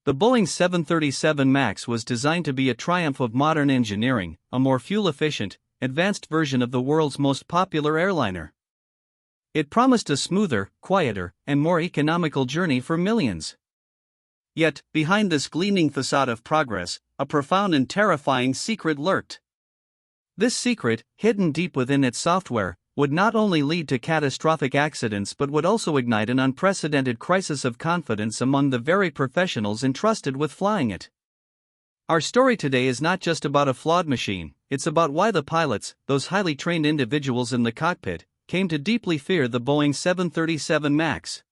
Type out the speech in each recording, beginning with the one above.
The Boeing 737 MAX was designed to be a triumph of modern engineering, a more fuel-efficient, advanced version of the world's most popular airliner. It promised a smoother, quieter, and more economical journey for millions. Yet, behind this gleaming facade of progress, a profound and terrifying secret lurked. This secret, hidden deep within its software, would not only lead to catastrophic accidents but would also ignite an unprecedented crisis of confidence among the very professionals entrusted with flying it. Our story today is not just about a flawed machine, it's about why the pilots, those highly trained individuals in the cockpit, came to deeply fear the Boeing 737 MAX.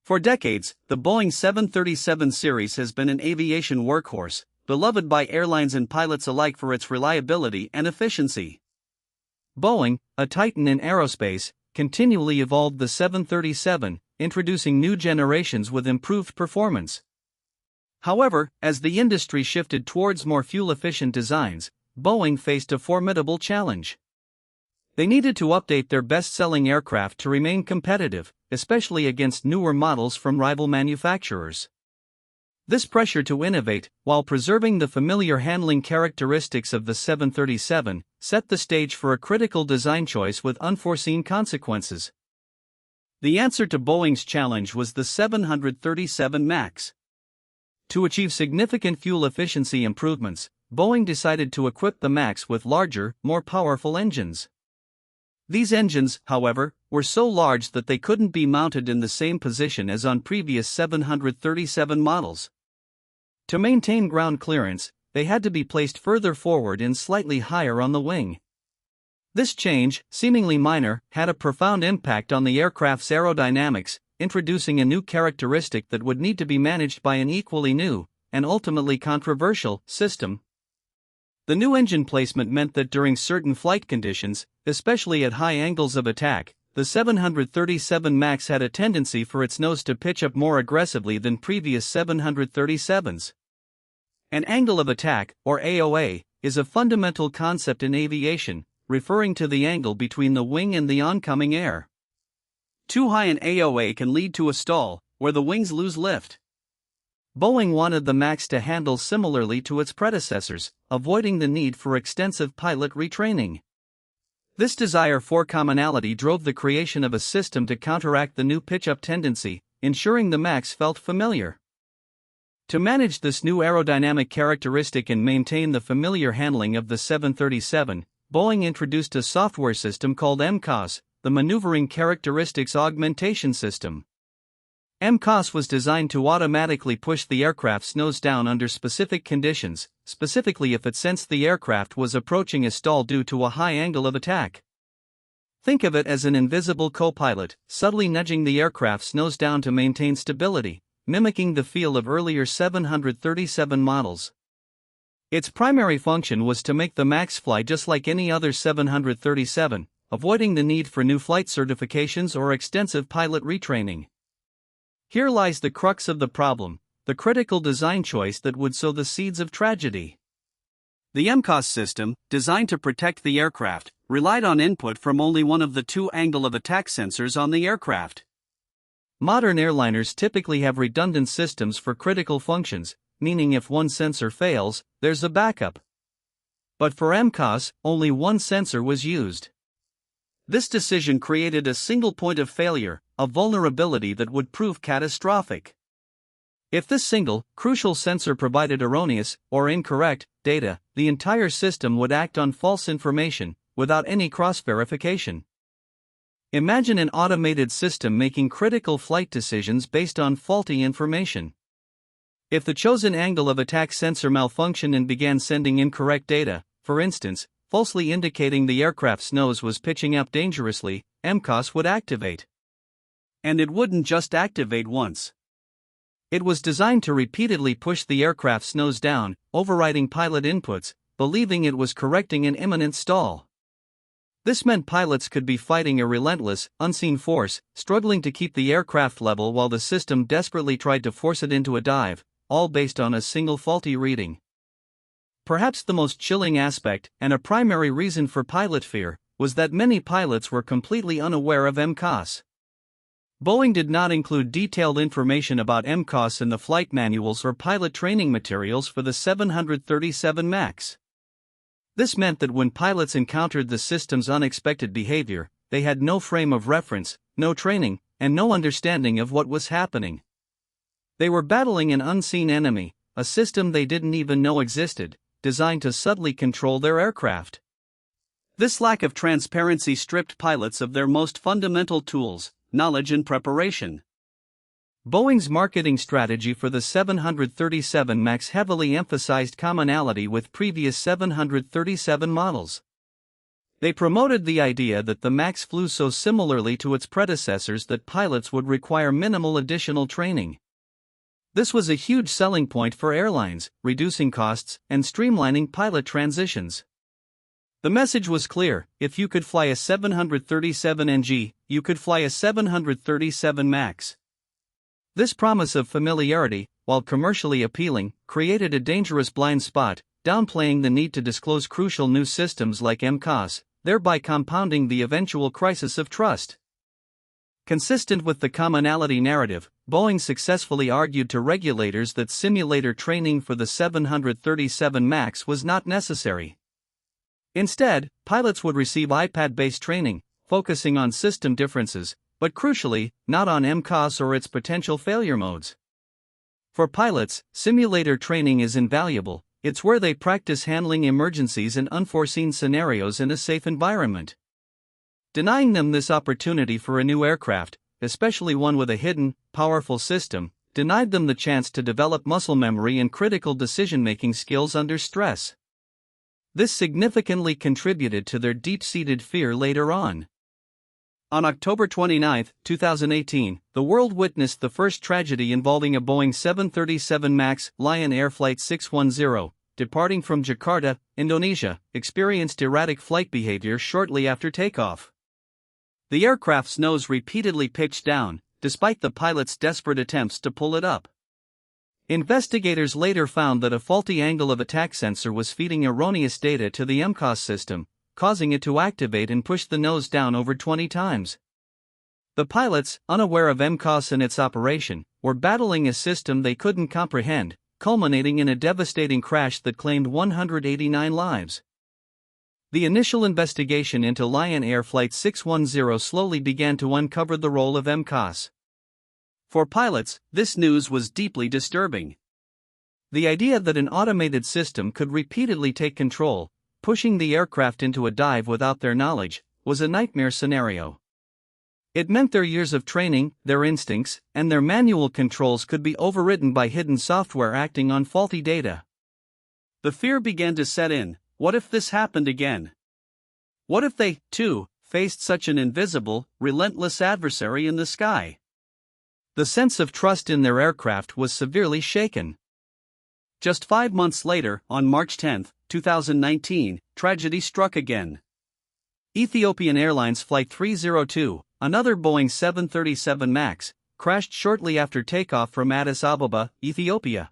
For decades, the Boeing 737 series has been an aviation workhorse, beloved by airlines and pilots alike for its reliability and efficiency. Boeing, a titan in aerospace, continually evolved the 737, introducing new generations with improved performance. However, as the industry shifted towards more fuel-efficient designs, Boeing faced a formidable challenge. They needed to update their best-selling aircraft to remain competitive, especially against newer models from rival manufacturers. This pressure to innovate, while preserving the familiar handling characteristics of the 737, set the stage for a critical design choice with unforeseen consequences. The answer to Boeing's challenge was the 737 MAX. To achieve significant fuel efficiency improvements, Boeing decided to equip the MAX with larger, more powerful engines. These engines, however, were so large that they couldn't be mounted in the same position as on previous 737 models. To maintain ground clearance, they had to be placed further forward and slightly higher on the wing. This change, seemingly minor, had a profound impact on the aircraft's aerodynamics, introducing a new characteristic that would need to be managed by an equally new, and ultimately controversial, system. The new engine placement meant that during certain flight conditions, especially at high angles of attack, the 737 MAX had a tendency for its nose to pitch up more aggressively than previous 737s. An angle of attack, or AOA, is a fundamental concept in aviation, referring to the angle between the wing and the oncoming air. Too high an AOA can lead to a stall, where the wings lose lift. Boeing wanted the MAX to handle similarly to its predecessors, avoiding the need for extensive pilot retraining. This desire for commonality drove the creation of a system to counteract the new pitch-up tendency, ensuring the MAX felt familiar. To manage this new aerodynamic characteristic and maintain the familiar handling of the 737, Boeing introduced a software system called MCAS, the Maneuvering Characteristics Augmentation System. MCAS was designed to automatically push the aircraft's nose down under specific conditions, specifically if it sensed the aircraft was approaching a stall due to a high angle of attack. Think of it as an invisible co-pilot, subtly nudging the aircraft's nose down to maintain stability, mimicking the feel of earlier 737 models. Its primary function was to make the MAX fly just like any other 737, avoiding the need for new flight certifications or extensive pilot retraining. Here lies the crux of the problem, the critical design choice that would sow the seeds of tragedy. The MCAS system, designed to protect the aircraft, relied on input from only one of the two angle of attack sensors on the aircraft. Modern airliners typically have redundant systems for critical functions, meaning if one sensor fails, there's a backup. But for MCAS, only one sensor was used. This decision created a single point of failure, a vulnerability that would prove catastrophic. If this single, crucial sensor provided erroneous, or incorrect, data, the entire system would act on false information, without any cross-verification. Imagine an automated system making critical flight decisions based on faulty information. If the chosen angle of attack sensor malfunctioned and began sending incorrect data, for instance, falsely indicating the aircraft's nose was pitching up dangerously, MCAS would activate. And it wouldn't just activate once. It was designed to repeatedly push the aircraft's nose down, overriding pilot inputs, believing it was correcting an imminent stall. This meant pilots could be fighting a relentless, unseen force, struggling to keep the aircraft level while the system desperately tried to force it into a dive, all based on a single faulty reading. Perhaps the most chilling aspect, and a primary reason for pilot fear, was that many pilots were completely unaware of MCAS. Boeing did not include detailed information about MCAS in the flight manuals or pilot training materials for the 737 MAX. This meant that when pilots encountered the system's unexpected behavior, they had no frame of reference, no training, and no understanding of what was happening. They were battling an unseen enemy, a system they didn't even know existed, designed to subtly control their aircraft. This lack of transparency stripped pilots of their most fundamental tools, knowledge and preparation. Boeing's marketing strategy for the 737 MAX heavily emphasized commonality with previous 737 models. They promoted the idea that the MAX flew so similarly to its predecessors that pilots would require minimal additional training. This was a huge selling point for airlines, reducing costs and streamlining pilot transitions. The message was clear: if you could fly a 737 NG, you could fly a 737 MAX. This promise of familiarity, while commercially appealing, created a dangerous blind spot, downplaying the need to disclose crucial new systems like MCAS, thereby compounding the eventual crisis of trust. Consistent with the commonality narrative, Boeing successfully argued to regulators that simulator training for the 737 MAX was not necessary. Instead, pilots would receive iPad-based training, focusing on system differences, but crucially, not on MCAS or its potential failure modes. For pilots, simulator training is invaluable. It's where they practice handling emergencies and unforeseen scenarios in a safe environment. Denying them this opportunity for a new aircraft, especially one with a hidden, powerful system, denied them the chance to develop muscle memory and critical decision-making skills under stress. This significantly contributed to their deep-seated fear later on. On October 29, 2018, the world witnessed the first tragedy involving a Boeing 737 MAX Lion Air Flight 610, departing from Jakarta, Indonesia, experienced erratic flight behavior shortly after takeoff. The aircraft's nose repeatedly pitched down, despite the pilot's desperate attempts to pull it up. Investigators later found that a faulty angle of attack sensor was feeding erroneous data to the MCAS system, causing it to activate and push the nose down over 20 times. The pilots, unaware of MCAS and its operation, were battling a system they couldn't comprehend, culminating in a devastating crash that claimed 189 lives. The initial investigation into Lion Air Flight 610 slowly began to uncover the role of MCAS. For pilots, this news was deeply disturbing. The idea that an automated system could repeatedly take control, pushing the aircraft into a dive without their knowledge, was a nightmare scenario. It meant their years of training, their instincts, and their manual controls could be overridden by hidden software acting on faulty data. The fear began to set in: what if this happened again? What if they, too, faced such an invisible, relentless adversary in the sky? The sense of trust in their aircraft was severely shaken. Just 5 months later, on March 10, 2019, tragedy struck again. Ethiopian Airlines Flight 302, another Boeing 737 MAX, crashed shortly after takeoff from Addis Ababa, Ethiopia.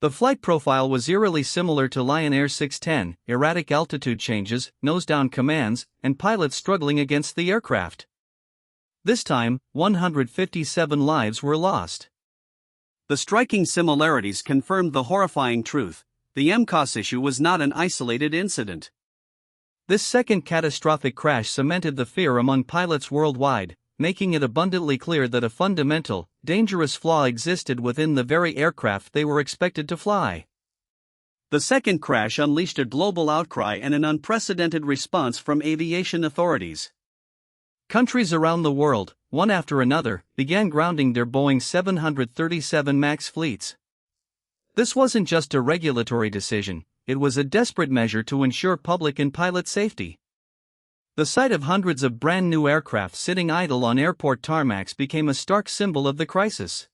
The flight profile was eerily similar to Lion Air 610, erratic altitude changes, nose-down commands, and pilots struggling against the aircraft. This time, 157 lives were lost. The striking similarities confirmed the horrifying truth: the MCAS issue was not an isolated incident. This second catastrophic crash cemented the fear among pilots worldwide, making it abundantly clear that a fundamental, dangerous flaw existed within the very aircraft they were expected to fly. The second crash unleashed a global outcry and an unprecedented response from aviation authorities. Countries around the world, one after another, began grounding their Boeing 737 MAX fleets. This wasn't just a regulatory decision, it was a desperate measure to ensure public and pilot safety. The sight of hundreds of brand new aircraft sitting idle on airport tarmacs became a stark symbol of the crisis.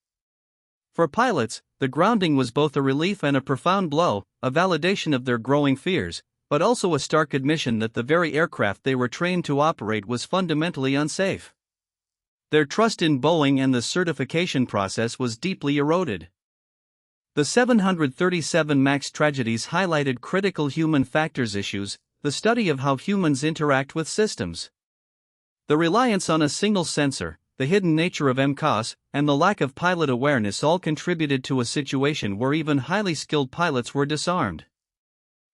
For pilots, the grounding was both a relief and a profound blow, a validation of their growing fears, but also a stark admission that the very aircraft they were trained to operate was fundamentally unsafe. Their trust in Boeing and the certification process was deeply eroded. The 737 MAX tragedies highlighted critical human factors issues, the study of how humans interact with systems. The reliance on a single sensor, the hidden nature of MCAS, and the lack of pilot awareness all contributed to a situation where even highly skilled pilots were disarmed.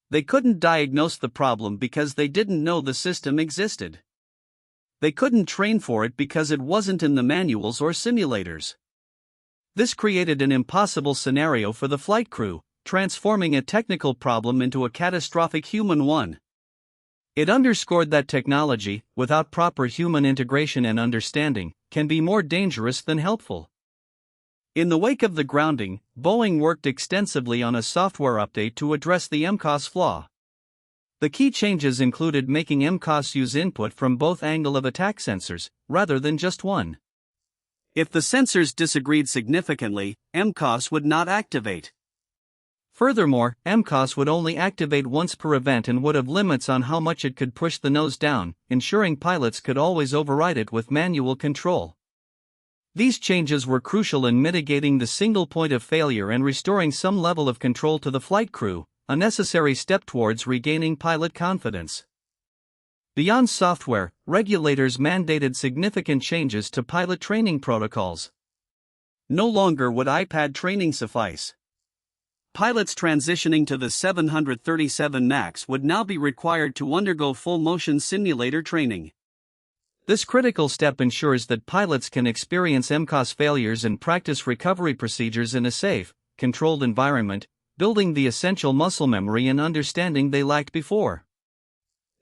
They couldn't diagnose the problem because they didn't know the system existed. They couldn't train for it because it wasn't in the manuals or simulators. This created an impossible scenario for the flight crew, transforming a technical problem into a catastrophic human one. It underscored that technology, without proper human integration and understanding, can be more dangerous than helpful. In the wake of the grounding, Boeing worked extensively on a software update to address the MCAS flaw. The key changes included making MCAS use input from both angle of attack sensors, rather than just one. If the sensors disagreed significantly, MCAS would not activate. Furthermore, MCAS would only activate once per event and would have limits on how much it could push the nose down, ensuring pilots could always override it with manual control. These changes were crucial in mitigating the single point of failure and restoring some level of control to the flight crew, a necessary step towards regaining pilot confidence. Beyond software, regulators mandated significant changes to pilot training protocols. No longer would iPad training suffice. Pilots transitioning to the 737 MAX would now be required to undergo full-motion simulator training. This critical step ensures that pilots can experience MCAS failures and practice recovery procedures in a safe, controlled environment, building the essential muscle memory and understanding they lacked before.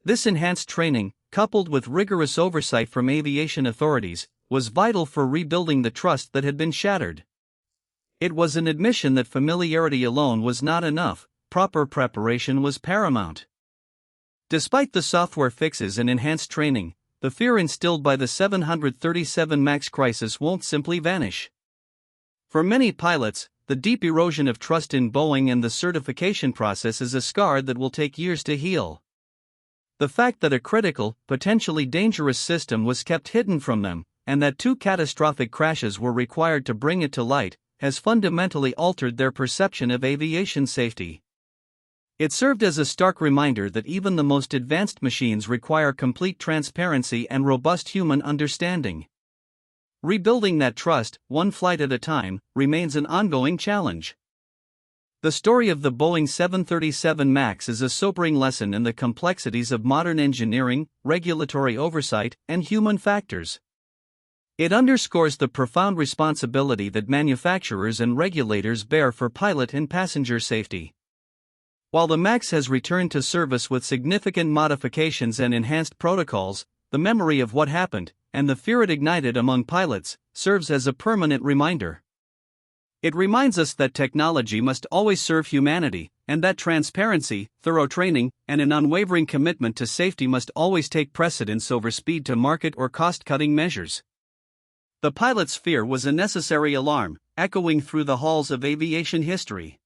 This enhanced training, coupled with rigorous oversight from aviation authorities, was vital for rebuilding the trust that had been shattered. It was an admission that familiarity alone was not enough, proper preparation was paramount. Despite the software fixes and enhanced training, the fear instilled by the 737 MAX crisis won't simply vanish. For many pilots, the deep erosion of trust in Boeing and the certification process is a scar that will take years to heal. The fact that a critical, potentially dangerous system was kept hidden from them, and that 2 catastrophic crashes were required to bring it to light, has fundamentally altered their perception of aviation safety. It served as a stark reminder that even the most advanced machines require complete transparency and robust human understanding. Rebuilding that trust, one flight at a time, remains an ongoing challenge. The story of the Boeing 737 MAX is a sobering lesson in the complexities of modern engineering, regulatory oversight, and human factors. It underscores the profound responsibility that manufacturers and regulators bear for pilot and passenger safety. While the MAX has returned to service with significant modifications and enhanced protocols, the memory of what happened, and the fear it ignited among pilots, serves as a permanent reminder. It reminds us that technology must always serve humanity, and that transparency, thorough training, and an unwavering commitment to safety must always take precedence over speed to market or cost-cutting measures. The pilot's fear was a necessary alarm, echoing through the halls of aviation history.